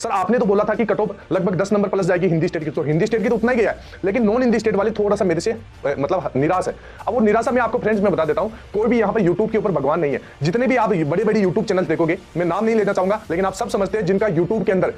Sir आपने तो बोला था कि कट ऑफ लगभग 10 नंबर प्लस जाएगी हिंदी स्टेट की, तो हिंदी स्टेट की तो उतना ही गया है, लेकिन नॉन हिंदी स्टेट वाले थोड़ा सा मेरे से मतलब निराश है। अब वो निराशा मैं आपको फ्रेंड्स में बता देता हूं, कोई भी यहाँ पर यूट्यूब के ऊपर भगवान नहीं है। जितने भी आप बड़े बड़े यूट्यूब चैनल देखोगे, मैं नाम नहीं लेना चाहूंगा, लेकिन आप सब समझते हैं जिनका यूट्यूब के अंदर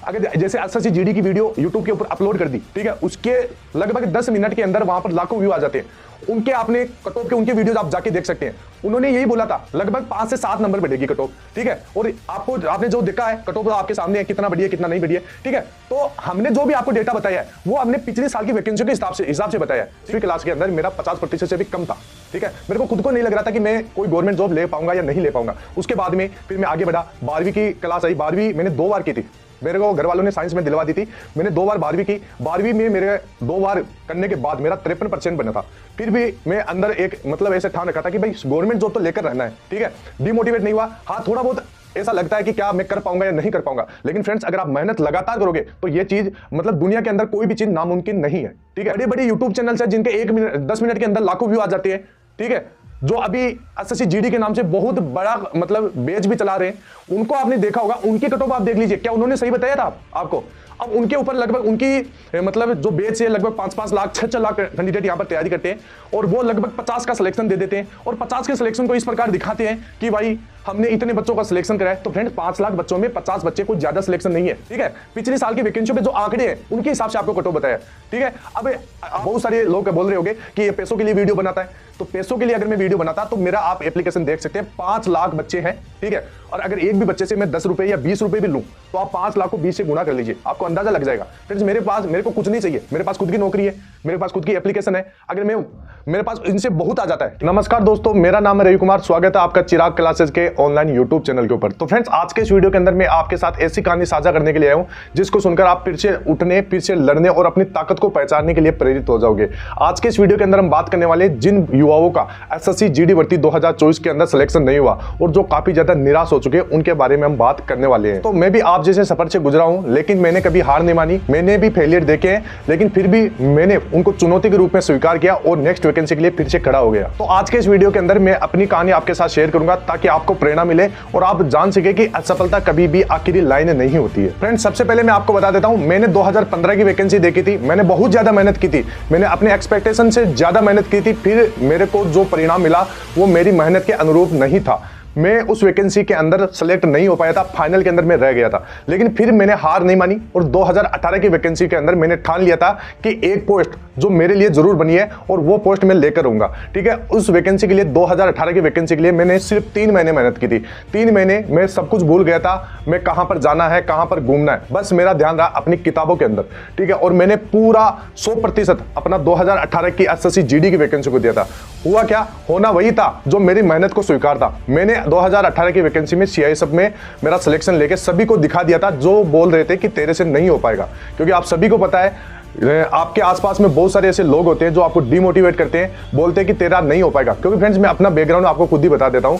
अगर जैसे एसएससी जीडी की वीडियो यूट्यूब के ऊपर अपलोड कर दी, ठीक है, उसके लगभग 10 मिनट के अंदर वहां पर लाखों व्यू आ जाते हैं। उनके आपने कट ऑफ के उनके वीडियोस आप जाके देख सकते हैं, उन्होंने यही बोला था लगभग 5 से 7 नंबर बढ़ेगी कट ऑफ, ठीक है। और आपको आपने जो देखा है कट ऑफ आपके सामने है, कितना बढ़िया कितना नहीं बढ़िया, ठीक है। तो हमने जो भी आपको डेटा बताया है वो हमने पिछले साल की वैकेंसी के हिसाब से बताया है। 10वीं क्लास के अंदर मेरा 50% से भी कम था, ठीक है। मेरे को खुद को नहीं लग रहा था कि मैं कोई गवर्नमेंट जॉब ले पाऊंगा या नहीं ले पाऊंगा। उसके बाद में फिर मैं आगे बढ़ा, 12वीं की क्लास आई, 12वीं मैंने 2 बार की थी, मेरे को घर वालों ने साइंस में दिलवा दी थी, मैंने 2 बार 12वीं की। 12वीं में मेरे 2 बार करने के बाद मेरा 53% बना था। फिर भी मैं अंदर एक मतलब ऐसे ठान रखा था कि भाई गवर्नमेंट जॉब तो लेकर रहना है, ठीक है। डिमोटिवेट नहीं हुआ, हाँ थोड़ा बहुत ऐसा लगता है कि क्या मैं कर पाऊंगा या नहीं कर पाऊंगा, लेकिन फ्रेंड्स अगर आप मेहनत लगातार करोगे तो ये चीज मतलब दुनिया के अंदर कोई भी चीज नामुमकिन नहीं है, ठीक है। बड़े बड़े यूट्यूब चैनल्स हैं जिनके 10 मिनट के अंदर लाखों व्यू आ जाते हैं, ठीक है, जो अभी एसएससी जीडी के नाम से बहुत बड़ा मतलब बेच भी चला रहे हैं, उनको आपने देखा होगा, उनकी कट ऑफ आप देख लीजिए, क्या उन्होंने सही बताया था आपको। अब उनके ऊपर लगभग उनकी मतलब जो बेच है लगभग 5-5 लाख 6-6 लाख कैंडिडेट यहाँ पर तैयारी करते हैं, और वो लगभग 50 का सिलेक्शन दे देते हैं, और 50 के सिलेक्शन को इस प्रकार दिखाते हैं कि भाई हमने इतने बच्चों का सिलेक्शन कराया। तो फ्रेंड्स 5 लाख बच्चों में 50 बच्चे कोई ज्यादा सिलेक्शन नहीं है, ठीक है। पिछले साल की वैकेंसी पे जो आंकड़े हैं उनके हिसाब से आपको कट ऑफ बताया, ठीक है। अब बहुत सारे लोग बोल रहे होंगे कि ये पैसों के लिए वीडियो बनाता है, तो पैसों के लिए अगर मैं वीडियो बनाता तो मेरा आप एप्लीकेशन देख सकते हैं, 5 लाख बच्चे हैं, ठीक है। और अगर एक भी बच्चे से मैं 10 रुपए या 20 रुपए भी लूं तो आप 5 लाख को 20 से गुणा कर लीजिए, आपको अंदाजा लग जाएगा। फ्रेंड्स मेरे को कुछ नहीं चाहिए, मेरे पास खुद की नौकरी है, मेरे पास खुद की एप्लीकेशन है, अगर मेरे पास इनसे बहुत आ जाता है। नमस्कार दोस्तों, मेरा नाम है रवि कुमार, स्वागत है आपका चिराग क्लासेस के ऑनलाइन यूट्यूब चैनल के ऊपर। तो फ्रेंड्स आज के इस वीडियो के अंदर मैं आपके साथ ऐसी कहानी साझा करने के लिए आया हूं जिसको सुनकर आप फिर से उठने, फिर से लड़ने और अपनी ताकत को पहचानने के लिए प्रेरित हो जाओगे। आज के इस वीडियो के अंदर हम बात करने वाले जिन युवाओं का एसएससी जीडी भर्ती 2024 के अंदर सिलेक्शन नहीं हुआ और जो काफी ज्यादा निराश हो चुके हैं, उनके बारे में हम बात करने वाले हैं। तो मैं भी आप जैसे सफर से गुजरा हूं, लेकिन मैंने कभी हार नहीं मानी, मैंने भी फेलियर देखे हैं, लेकिन फिर भी मैंने उनको चुनौती के रूप में स्वीकार किया और नेक्स्ट वैकेंसी के लिए फिर से खड़ा हो गया। तो आज के इस वीडियो के अंदर मैं अपनी कहानी आपके साथ शेयर करूंगा ताकि आपको प्रेरणा मिले और आप जान सके कि असफलता कभी भी आखिरी लाइन नहीं होती है। फ्रेंड्स सबसे पहले मैं आपको बता देता हूं, मैंने 2015 की वैकेंसी देखी थी, मैंने बहुत ज्यादा मेहनत की थी, मैंने अपने एक्सपेक्टेशन से ज्यादा मेहनत की थी, फिर मेरे को जो परिणाम मिला वो मेरी मेहनत के अनुरूप नहीं था। मैं उस वैकेंसी के अंदर सेलेक्ट नहीं हो पाया था, फाइनल के अंदर मैं रह गया था, लेकिन फिर मैंने हार नहीं मानी और 2018 की वैकेंसी के अंदर मैंने ठान लिया था कि एक पोस्ट जो मेरे लिए जरूर बनी है और वो पोस्ट मैं लेकर रहूंगा, ठीक है। उस वैकेंसी के लिए 2018 की वैकेंसी के लिए मैंने सिर्फ 3 महीने मेहनत की थी। 3 महीने में सब कुछ भूल गया था, मैं कहां पर जाना है, कहां पर घूमना है, बस मेरा ध्यान रहा अपनी किताबों के अंदर, ठीक है। और मैंने पूरा 100% अपना 2018 की एसएससी जीडी की वैकेंसी को दिया था। हुआ क्या, होना वही था जो मेरी मेहनत को स्वीकार था। मैंने 2018 की वैकेंसी में सीआईएसएफ में मेरा सिलेक्शन लेके सभी को दिखा दिया था जो बोल रहे थे कि तेरे से नहीं हो पाएगा, क्योंकि आप सभी को पता है आपके आसपास में बहुत सारे ऐसे लोग होते हैं जो आपको डिमोटिवेट करते हैं, बोलते हैं कि तेरा नहीं हो पाएगा। क्योंकि फ्रेंड्स मैं अपना बैकग्राउंड आपको खुद ही बता देता हूं,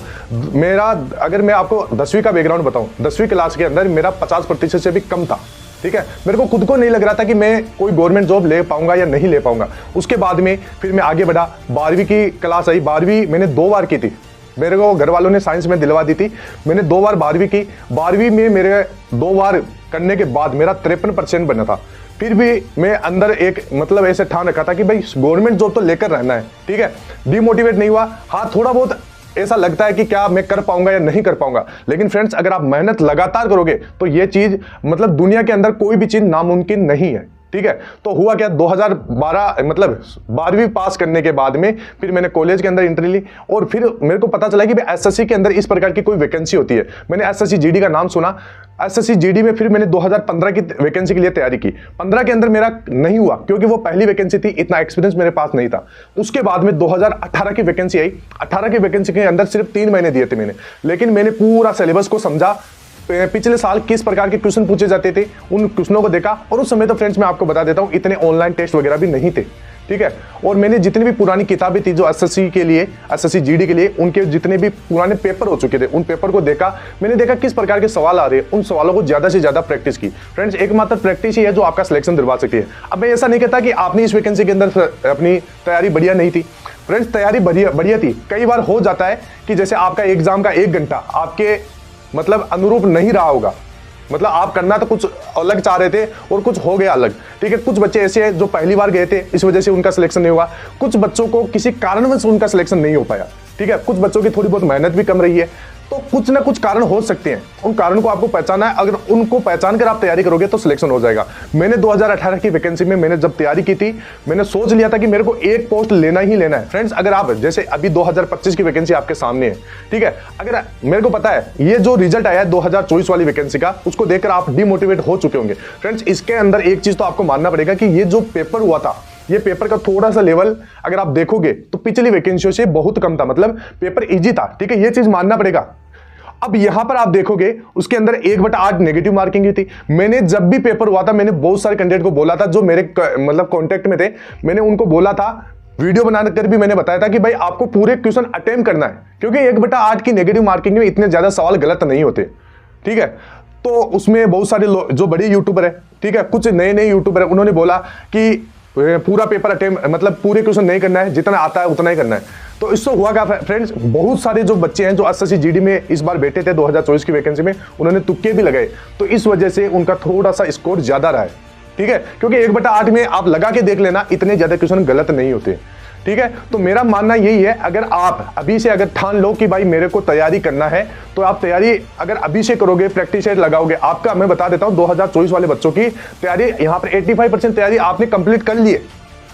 मेरा अगर मैं आपको 10वीं का बैकग्राउंड बताऊं, 10वीं क्लास के अंदर मेरा 50% से भी कम था, ठीक है। मेरे को खुद को नहीं लग रहा था कि मैं कोई गवर्नमेंट जॉब ले पाऊंगा या नहीं ले पाऊंगा। उसके बाद में फिर मैं आगे बढ़ा, 12वीं की क्लास आई, 12वीं मैंने 2 बार की थी, मेरे को घर वालों ने साइंस में दिलवा दी थी, मैंने 2 बार 12वीं की। 12वीं में मेरे 2 बार करने के बाद मेरा 53% बना था। फिर भी मैं अंदर एक मतलब ऐसे ठान रखा था कि भाई गवर्नमेंट जॉब तो लेकर रहना है, ठीक है। डिमोटिवेट नहीं हुआ, हाँ थोड़ा बहुत ऐसा लगता है कि क्या मैं कर पाऊंगा या नहीं कर पाऊंगा, लेकिन फ्रेंड्स अगर आप मेहनत लगातार करोगे तो ये चीज मतलब दुनिया के अंदर कोई भी चीज नामुमकिन नहीं है, ठीक है। तो हुआ क्या, 2012 मतलब 12वीं पास करने के बाद में फिर मैंने कॉलेज के अंदर एंट्री ली और फिर मेरे को पता चला कि एसएससी के अंदर इस प्रकार की कोई वैकेंसी होती है। मैंने एसएससी जीडी का नाम सुना, एसएससी जीडी में फिर मैंने 2015 की वैकेंसी के लिए तैयारी की। 15 के अंदर मेरा नहीं हुआ क्योंकि वो पहली वैकेंसी थी, इतना एक्सपीरियंस मेरे पास नहीं था। उसके बाद में 2018 की वैकेंसी आई, 18 की वैकेंसी के अंदर सिर्फ 3 महीने दिए थे मैंने, लेकिन मैंने पूरा सिलेबस को समझा, पिछले साल किस प्रकार के क्वेश्चन पूछे जाते थे उन क्वेश्चनों को देखा। और उस समय तो फ्रेंड्स मैं आपको बता देता हूं इतने ऑनलाइन टेस्ट वगैरह भी नहीं थे, ठीक है। और मैंने जितनी भी पुरानी किताबें थी जो एसएससी के लिए, एसएससी जीडी के लिए, उनके जितने भी पुराने पेपर हो चुके थे उन पेपर को देखा, मैंने देखा किस प्रकार के सवाल आ रहे हैं, उन सवालों को ज्यादा से ज्यादा प्रैक्टिस की। फ्रेंड्स एकमात्र प्रैक्टिस ही है जो आपका सिलेक्शन दिलवा सकती है। अब मैं ऐसा नहीं कहता कि आपने इस वैकेंसी के अंदर अपनी तैयारी बढ़िया नहीं थी, फ्रेंड्स तैयारी बढ़िया थी। कई बार हो जाता है कि जैसे आपका एग्जाम का 1 घंटा आपके मतलब अनुरूप नहीं रहा होगा, मतलब आप करना तो कुछ अलग चाह रहे थे और कुछ हो गया अलग, ठीक है। कुछ बच्चे ऐसे हैं जो पहली बार गए थे, इस वजह से उनका सिलेक्शन नहीं हुआ। कुछ बच्चों को किसी कारणवश उनका सिलेक्शन नहीं हो पाया, ठीक है। कुछ बच्चों की थोड़ी बहुत मेहनत भी कम रही है, तो कुछ ना कुछ कारण हो सकते हैं। उन कारणों को आपको पहचाना है, अगर उनको पहचान कर आप तैयारी करोगे तो सिलेक्शन हो जाएगा। मैंने 2018 की वैकेंसी में मैंने जब तैयारी की थी, मैंने सोच लिया था कि मेरे को एक पोस्ट लेना ही लेना है। फ्रेंड्स, अगर आप जैसे अभी 2025 की वैकेंसी आपके सामने है, ठीक है, अगर मेरे को पता है ये जो रिजल्ट आया है 2024 वाली वैकेंसी का, उसको देखकर आप डिमोटिवेट हो चुके होंगे। फ्रेंड्स, इसके अंदर एक चीज तो आपको मानना पड़ेगा कि ये जो पेपर हुआ था, ये पेपर का थोड़ा सा लेवल अगर आप देखोगे तो पिछली वैकेंसियों से बहुत कम था, मतलब पेपर इजी था, ठीक है, ये चीज मानना पड़ेगा। अब यहां पर आप देखोगे उसके अंदर 1/8 नेगेटिव मार्किंग ही थी। मैंने जब भी पेपर हुआ था, मैंने बहुत सारे कैंडिडेट को बोला था जो मेरे मतलब कांटेक्ट में थे, मैंने उनको बोला था, वीडियो बनाकर भी मैंने बताया था कि भाई आपको पूरे क्वेश्चन अटेम्प्ट करना है, क्योंकि 1/8 की नेगेटिव मार्किंग में इतने ज्यादा सवाल गलत नहीं होते, ठीक है। तो उसमें बहुत सारे जो बड़े यूट्यूबर है, ठीक है, कुछ नए नए यूट्यूबर है, उन्होंने बोला कि पूरा पेपर अटेम्प्ट मतलब पूरे क्वेश्चन नहीं करना है, जितना आता है उतना ही करना है। तो इससे हुआ क्या फ्रेंड्स, बहुत सारे जो बच्चे हैं जो एसएससी जीडी में इस बार बैठे थे 2024 की वैकेंसी में, उन्होंने तुक्के भी लगाए, तो इस वजह से उनका थोड़ा सा स्कोर ज्यादा रहा है, ठीक है। क्योंकि 1/8 में आप लगा के देख लेना, इतने ज्यादा क्वेश्चन गलत नहीं होते, ठीक है। तो मेरा मानना यही है, अगर आप अभी से अगर ठान लो कि भाई मेरे को तैयारी करना है, तो आप तैयारी अगर अभी से करोगे, प्रैक्टिस सेट लगाओगे, आपका मैं बता देता हूं 2024 वाले बच्चों की तैयारी यहां पर 85% तैयारी आपने कंप्लीट कर ली है,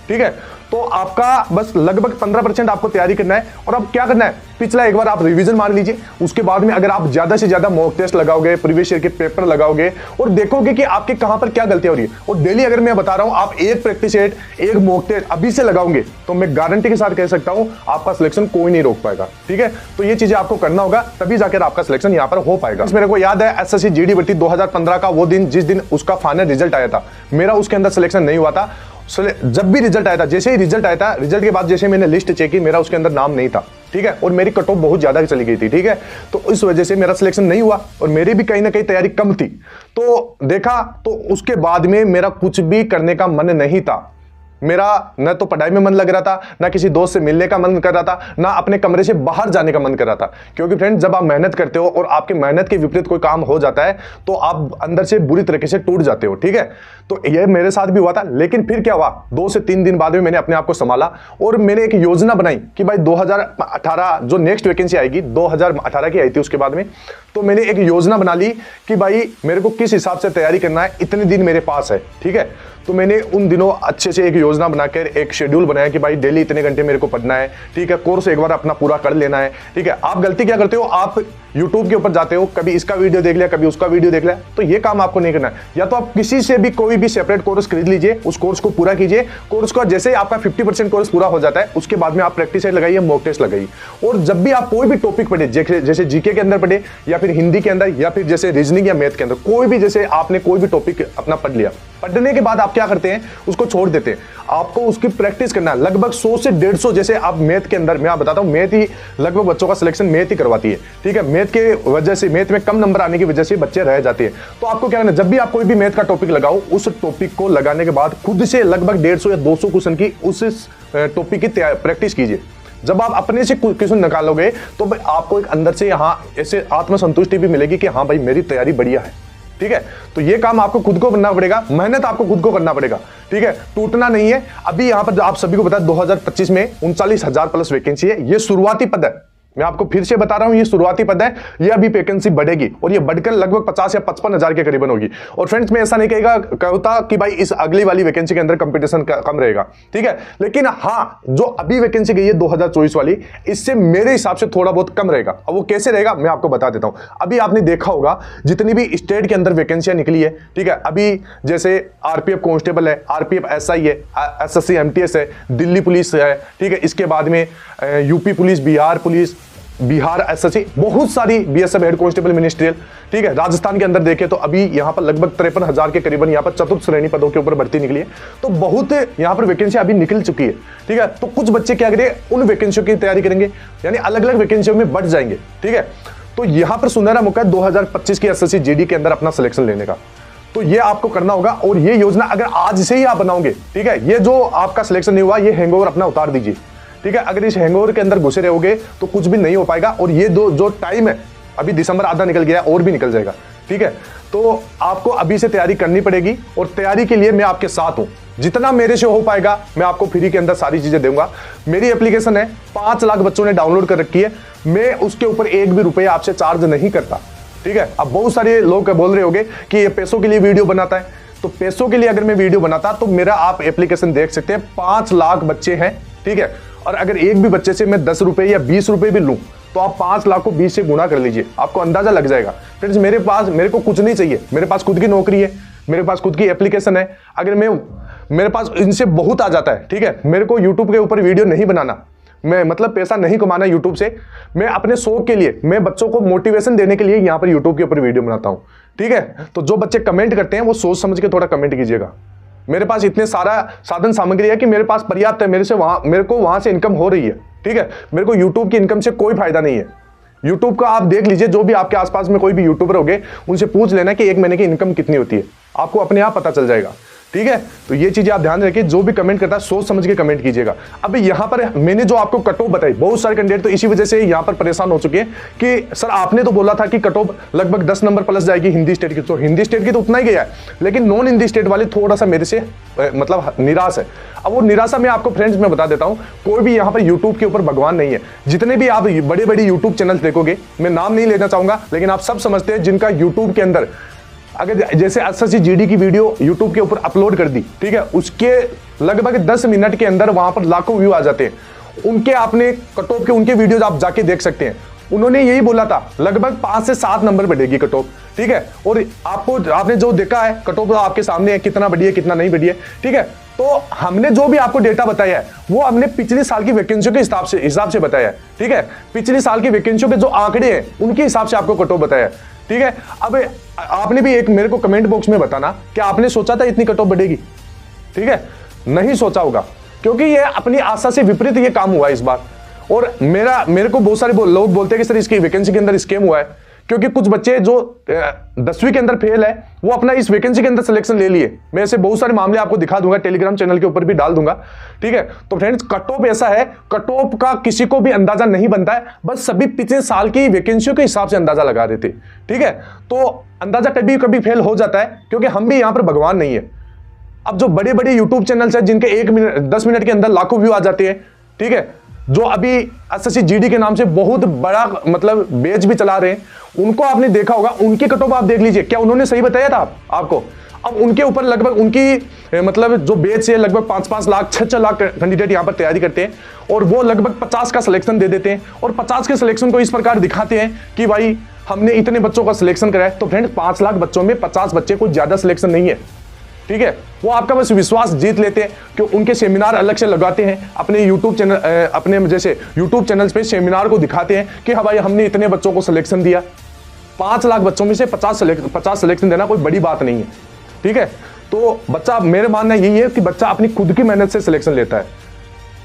ठीक है। तो आपका बस लगभग 15% आपको तैयारी करना है। और अब क्या करना है, पिछला एक बार आप रिवीजन मार लीजिए, उसके बाद में अगर आप ज्यादा से ज्यादा मॉक टेस्ट लगाओगे, प्रीवियस ईयर के पेपर लगाओगे और देखोगे कि आपके कहां पर क्या गलतियां हो रही है, और डेली अगर मैं बता रहा हूं आप एक प्रैक्टिस सेट, एक मॉक टेस्ट अभी से लगाओगे, तो मैं गारंटी के साथ कह सकता हूं आपका सिलेक्शन कोई नहीं रोक पाएगा, ठीक है। तो ये चीजें आपको करना होगा, तभी जाकर आपका सिलेक्शन यहां पर हो पाएगा। मेरे को याद है एसएससी जीडी भर्ती 2015 का वो दिन, जिस दिन उसका फाइनल रिजल्ट आया था, मेरा उसके अंदर सिलेक्शन नहीं हुआ था। जब भी रिजल्ट आया था, जैसे ही रिजल्ट आया था, रिजल्ट के बाद जैसे मैंने लिस्ट चेक की, मेरा उसके अंदर नाम नहीं था, ठीक है, और मेरी कट ऑफ बहुत ज्यादा चली गई थी, ठीक है। तो इस वजह से मेरा सिलेक्शन नहीं हुआ और मेरी भी कहीं ना कहीं तैयारी कम थी। तो देखा, तो उसके बाद में मेरा कुछ भी करने का मन नहीं था। मेरा न तो पढ़ाई में मन लग रहा था, ना किसी दोस्त से मिलने का मन कर रहा था, ना अपने कमरे से बाहर जाने का मन कर रहा था। क्योंकि फ्रेंड, जब आप मेहनत करते हो और आपकी मेहनत के विपरीत कोई काम हो जाता है, तो आप अंदर से बुरी तरीके से टूट जाते हो, ठीक है। तो ये मेरे साथ भी हुआ था, लेकिन फिर क्या हुआ, 2 से 3 दिन बाद में मैंने अपने आप को संभाला और मैंने एक योजना बनाई कि भाई 2018 जो नेक्स्ट वैकेंसी आएगी, 2018 की आई थी उसके बाद में, तो मैंने एक योजना बना ली कि भाई मेरे को किस हिसाब से तैयारी करना है, इतने दिन मेरे पास है, ठीक है। तो मैंने उन दिनों अच्छे से एक योजना बनाकर एक शेड्यूल बनाया कि भाई डेली इतने घंटे मेरे को पढ़ना है, ठीक है, कोर्स एक बार अपना पूरा कर लेना है, ठीक है। आप गलती क्या करते हो, आप YouTube के ऊपर जाते हो, कभी इसका वीडियो देख लिया, कभी उसका वीडियो देख लिया, तो ये काम आपको नहीं करना है। या तो आप किसी से भी कोई भी सेपरेट कोर्स खरीद लीजिए, उस कोर्स को पूरा कीजिए। कोर्स का जैसे ही आपका 50% कोर्स पूरा हो जाता है, उसके बाद में आप प्रैक्टिस सेट लगाइए, मॉक टेस्ट लगाइए। और जब भी आप कोई भी टॉपिक पढ़े, जैसे जीके के अंदर पढ़े, या फिर हिंदी के अंदर, या फिर जैसे रीजनिंग या मैथ के अंदर, कोई भी जैसे आपने कोई भी टॉपिक अपना पढ़ लिया, पढ़ने के बाद आप क्या करते हैं, उसको छोड़ देते हैं। आपको उसकी प्रैक्टिस करना है, लगभग 100 से 150। जैसे आप मैथ के अंदर, मैं आप बताता हूं, मैथ ही लगभग बच्चों का सिलेक्शन मैथ ही करवाती है, ठीक है। मैथ के वजह से, मैथ में कम नंबर आने की वजह से बच्चे रह जाते हैं। तो आपको क्या करना है, जब भी आप कोई भी मैथ का टॉपिक लगाओ, उस टॉपिक को लगाने के बाद खुद से लगभग 150 या 200 क्वेश्चन की उस टॉपिक की प्रैक्टिस कीजिए। जब आप अपने से क्वेश्चन निकालोगे, तो भाई आपको एक अंदर से यहाँ ऐसे आत्मसंतुष्टि भी मिलेगी कि हाँ भाई मेरी तैयारी बढ़िया है, ठीक है। तो ये काम आपको खुद को करना पड़ेगा, मेहनत आपको खुद को करना पड़ेगा, ठीक है, टूटना नहीं है। अभी यहां पर आप सभी को पता है 2025 में 39,000 प्लस वैकेंसी है। ये शुरुआती पद है, मैं आपको फिर से बता रहा हूं, ये शुरुआती पद है, ये अभी वैकेंसी बढ़ेगी और ये बढ़कर लगभग 50 या 55 हजार के करीबन होगी। और फ्रेंड्स, मैं ऐसा नहीं कहता कि भाई इस अगली वाली वैकेंसी के अंदर कंपटीशन कम रहेगा, ठीक है, लेकिन हाँ, जो अभी वैकेंसी गई है 2024 वाली, इससे मेरे हिसाब से थोड़ा बहुत कम रहेगा। अब वो कैसे रहेगा मैं आपको बता देता हूं। अभी आपने देखा होगा जितनी भी स्टेट के अंदर वैकेंसियां निकली है, ठीक है, अभी जैसे आरपीएफ कांस्टेबल है, आरपीएफ एसआई है, एसएससी एमटीएस है, दिल्ली पुलिस है, ठीक है, इसके बाद में UP police, Bihar police, Bihar SSC, बहुत सारी बीएसएफ हेड कांस्टेबल मिनिस्ट्रियल, ठीक है। राजस्थान के अंदर देखें तो अभी यहां पर लगभग 53,000 के करीबन यहां पर चतुर्थ श्रेणी पदों के ऊपर भर्ती निकली है। तो बहुत यहां पर वैकेंसी अभी निकल चुकी है, ठीक है। तो कुछ बच्चे क्या करेंगे, उन वैकेंसियों की तैयारी करेंगे, यानी अलग अलग वैकेंसियों में बढ़ जाएंगे, ठीक है। तो यहां पर सुनहरा मौका है 2025 की एसएससी जीडी के अंदर अपना सिलेक्शन लेने का। तो ये आपको करना होगा और ये योजना अगर आज से ही आप बनाओगे, ठीक है, ये जो आपका सिलेक्शन नहीं हुआ, ये हैंगओवर अपना उतार दीजिए, ठीक है। अगर इस हैंगओवर के अंदर घुसे रहोगे तो कुछ भी नहीं हो पाएगा। और ये जो टाइम है, अभी दिसंबर आधा निकल गया और भी निकल जाएगा, ठीक है, तो आपको अभी से तैयारी करनी पड़ेगी और तैयारी के लिए मैं आपके साथ हूं। जितना मेरे से हो पाएगा मैं आपको फ्री के अंदर सारी चीजें दूंगा। मेरी एप्लीकेशन है, 5 लाख बच्चों ने डाउनलोड कर रखी है, मैं उसके ऊपर एक भी रुपया आपसे चार्ज नहीं करता। ठीक है, अब बहुत सारे लोग बोल रहे होंगे कि ये पैसों के लिए वीडियो बनाता है, तो पैसों के लिए अगर मैं वीडियो बनाता तो मेरा आप एप्लीकेशन देख सकते हैं, 5 लाख बच्चे हैं। ठीक है, और अगर एक भी बच्चे से मैं 10 रुपए या 20 रुपए भी लूं तो आप 5 लाख को 20 से गुणा कर लीजिए, आपको अंदाजा लग जाएगा। फ्रेंड्स, मेरे को कुछ नहीं चाहिए, मेरे पास खुद की नौकरी है, मेरे पास खुद की एप्लीकेशन है। अगर मेरे पास इनसे बहुत आ जाता है। ठीक है, मेरे को यूट्यूब के ऊपर वीडियो नहीं बनाना, मैं मतलब पैसा नहीं कमाना यूट्यूब से, मैं अपने शौक के लिए, मैं बच्चों को मोटिवेशन देने के लिए यहाँ पर यूट्यूब के ऊपर वीडियो बनाता हूँ। ठीक है, तो जो बच्चे कमेंट करते हैं वो सोच समझ के थोड़ा कमेंट कीजिएगा। मेरे पास इतने सारा साधन सामग्री है कि मेरे पास पर्याप्त है, मेरे को वहां से इनकम हो रही है। ठीक है, मेरे को यूट्यूब की इनकम से कोई फायदा नहीं है। यूट्यूब का आप देख लीजिए, जो भी आपके आसपास में कोई भी यूट्यूबर होंगे उनसे पूछ लेना कि एक महीने की इनकम कितनी होती है, आपको अपने आप पता चल जाएगा। ठीक है, तो ये चीजें आप ध्यान रखिए, जो भी कमेंट करता है सोच समझ के कमेंट कीजिएगा। अब यहाँ पर मैंने जो आपको कट ऑफ बताई, बहुत सारे कैंडिडेट तो इसी वजह से यहाँ पर परेशान हो चुके हैं कि सर आपने तो बोला था कि कट ऑफ लगभग 10 नंबर प्लस जाएगी हिंदी स्टेट की, तो हिंदी स्टेट की तो उतना ही गया है, लेकिन नॉन हिंदी स्टेट वाले थोड़ा सा मेरे से मतलब निराश है। अब वो निराशा मैं आपको फ्रेंड्स में बता देता हूं, कोई भी यहाँ पर यूट्यूब के ऊपर भगवान नहीं है। जितने भी आप बड़े बड़े यूट्यूब चैनल देखोगे, मैं नाम नहीं लेना चाहूंगा, लेकिन आप सब समझते हैं जिनका यूट्यूब के अंदर अगर जैसे एसएससी जीडी की वीडियो यूट्यूब के ऊपर अपलोड कर दी, ठीक है, उसके लगभग 10 मिनट के अंदर वहां पर लाखों व्यू आ जाते हैं। उनके आपने कट ऑफ के उनके वीडियोज आप जाके देख सकते हैं, उन्होंने यही बोला था लगभग 5 से 7 नंबर बढ़ेगी कट ऑफ। ठीक है, और आपने जो देखा है कट ऑफ आपके सामने है, कितना बढ़ी है कितना नहीं बढ़ी है। ठीक है, तो हमने जो भी आपको डेटा बताया है वो हमने पिछले साल की वैकेंसियों के हिसाब से बताया है। ठीक है, पिछले साल की वैकेंसियों के जो आंकड़े हैं उनके हिसाब से आपको कट ऑफ बताया है। ठीक है, अब आपने भी एक मेरे को कमेंट बॉक्स में बताना कि आपने सोचा था इतनी कट ऑफ बढ़ेगी। ठीक है, नहीं सोचा होगा, क्योंकि ये अपनी आशा से विपरीत ये काम हुआ इस बार। और मेरे को बहुत सारे लोग बोलते हैं कि सर इसकी वैकेंसी के अंदर स्कैम हुआ है, क्योंकि कुछ बच्चे जो 10वीं के अंदर फेल है वो अपना इस वैकेंसी के अंदर सिलेक्शन ले लिए। मैं ऐसे बहुत सारे मामले आपको दिखा दूंगा, टेलीग्राम चैनल के ऊपर भी डाल दूंगा। ठीक है, तो फ्रेंड्स कट ऑफ ऐसा है, कट ऑफ का किसी को भी अंदाजा नहीं बनता है, बस सभी पिछले साल की वैकेंसियों के हिसाब से अंदाजा लगा देते। ठीक है, तो अंदाजा कभी कभी फेल हो जाता है, क्योंकि हम भी यहां पर भगवान नहीं है। अब जो बड़े बड़े यूट्यूब चैनल्स हैं जिनके 10 मिनट के अंदर लाखों व्यू आ जाते हैं, ठीक है, जो अभी एसएससी जीडी के नाम से बहुत बड़ा मतलब बेच भी चला रहे हैं, उनको आपने देखा होगा, उनकी कट ऑफ आप देख लीजिए, क्या उन्होंने सही बताया था आपको? अब उनके ऊपर लगभग उनकी मतलब जो बेच है लगभग 5-5 लाख 6-6 लाख कैंडिडेट यहाँ पर तैयारी करते हैं, और वो लगभग 50 का सिलेक्शन दे देते हैं, और 50 के सिलेक्शन को इस प्रकार दिखाते हैं कि भाई हमने इतने बच्चों का सिलेक्शन कराया। तो फ्रेंड 5 लाख बच्चों में 50 बच्चे कोई ज्यादा सिलेक्शन नहीं है। ठीक है, वो आपका बस विश्वास जीत लेते हैं कि उनके सेमिनार अलग से लगाते हैं, अपने यूट्यूब चैनल अपने जैसे यूट्यूब चैनल्स पे सेमिनार को दिखाते हैं कि हाँ भाई हमने इतने बच्चों को सिलेक्शन दिया। 5 लाख बच्चों में से 50 सिलेक्शन देना कोई बड़ी बात नहीं है। ठीक है, तो बच्चा, मेरा मानना यही है कि बच्चा अपनी खुद की मेहनत से सिलेक्शन लेता है।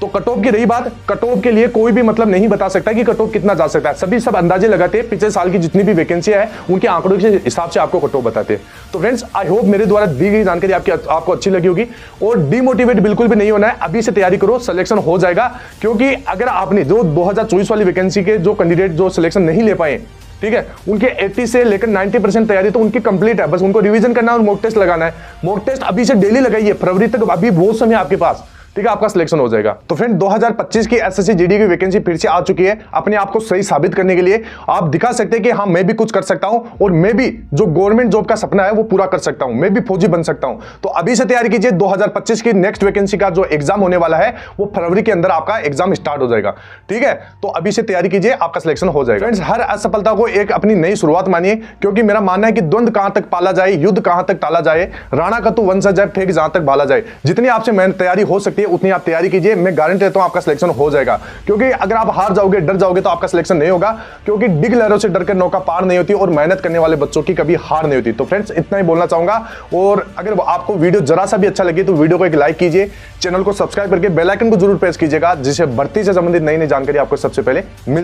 तो कट ऑफ की रही बात, कट ऑफ के लिए कोई भी मतलब नहीं बता सकता कि कट ऑफ कितना जा सकता है, सभी सब अंदाजे लगाते हैं, पिछले साल की जितनी भी वैकेंसी है उनके आंकड़ों के हिसाब से आपको कट ऑफ बताते हैं। तो फ्रेंड्स आई होप मेरे द्वारा दी गई जानकारी आपको अच्छी लगी होगी, और डिमोटिवेट बिल्कुल भी नहीं होना है, अभी से तैयारी करो, सिलेक्शन हो जाएगा। क्योंकि अगर आपने जो 2024 वाली वैकेंसी के जो कैंडिडेट जो सिलेक्शन नहीं ले पाए, ठीक है, उनके 80 से लेकर 90% तैयारी तो उनकी कंप्लीट है, बस उनको रिवीजन करना है और मॉक टेस्ट लगाना है। मॉक टेस्ट अभी से डेली लगाइए, फरवरी तक अभी बहुत समय आपके पास, ठीक है, आपका सिलेक्शन हो जाएगा। तो फ्रेंड 2025 की एसएससी जीडी की वैकेंसी फिर से आ चुकी है। अपने आप को सही साबित करने के लिए आप दिखा सकते हैं कि हाँ मैं भी कुछ कर सकता हूं, और मैं भी जो गवर्नमेंट जॉब का सपना है वो पूरा कर सकता हूं, मैं भी फौजी बन सकता हूं। तो अभी से तैयारी कीजिए, 2025 की नेक्स्ट वैकेंसी का जो एग्जाम होने वाला है वो फरवरी के अंदर आपका एग्जाम स्टार्ट हो जाएगा। ठीक है, तो अभी से तैयारी कीजिए, आपका सिलेक्शन हो जाएगा। फ्रेंड्स हर असफलता को एक अपनी नई शुरुआत मानिए, क्योंकि मेरा मानना है कि द्वंद कहां तक पाला जाए, युद्ध कहां तक टाला जाए, राणा का तो वंशज जाए, फेंक जहां तक भाला जाए। जितनी आपसे मेहनत तैयारी हो सकती है उतनी आप तैयारी कीजिए, मैं गारंटी देता हूं आपका सिलेक्शन हो जाएगा। क्योंकि अगर आप हार जाओगे, डर जाओगे, तो आपका सिलेक्शन नहीं होगा, क्योंकि डिग लहरों से डरकर नौका पार नहीं होती, और मेहनत करने वाले बच्चों की कभी हार नहीं होती। तो फ्रेंड्स इतना ही बोलना चाहूंगा, और अगर आपको वीडियो जरा सा भी अच्छा लगे तो वीडियो को एक लाइक कीजिए, चैनल को सब्सक्राइब करके बेल आइकन को जरूर प्रेस कीजिएगा, जिससे भर्ती से संबंधित नई नई जानकारी आपको सबसे पहले मिल